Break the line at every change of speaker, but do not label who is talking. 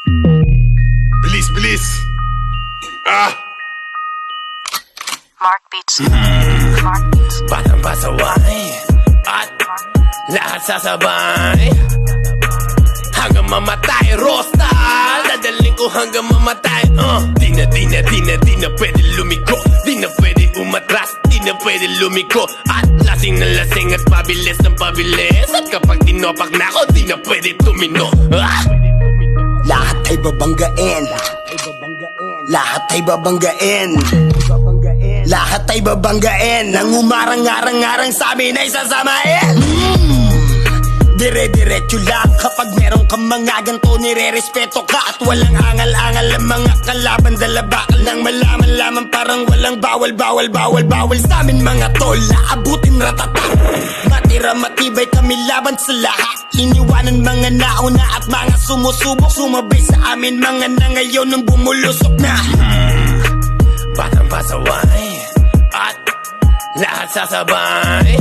Bilis, bilis.
Mark Beats. Mark Beats.
Batang pasaway at lahat sasabay hanggang mamatay. Rosta, dadaling ko hanggang mamatay. Di na pwede lumiko, di na pwede umatras, di na pwede lumiko. At lasing na lasing at pabilis ng pabilis. At kapag tinopak na ako, di na pwede tumino.
Lahat ay babanggain, lahat ay babanggain, lahat ay babanggain. Nang umarang-arang-arang sa amin ay sasamain. Dire-diretso lang kapag meron kang mga ganto, nire-respeto ka at walang angal-angal ang mga kalaban. Dala bakal nang malaman lamang parang walang bawal sa amin mga tol. Aabutin ratata, matira matibay kami laban sa lahat. Iniwanan mga nauna at mga sumusubok, sumabay sa amin mga na ngayon nang bumulusok na.
Batang pasaway at lahat sasabay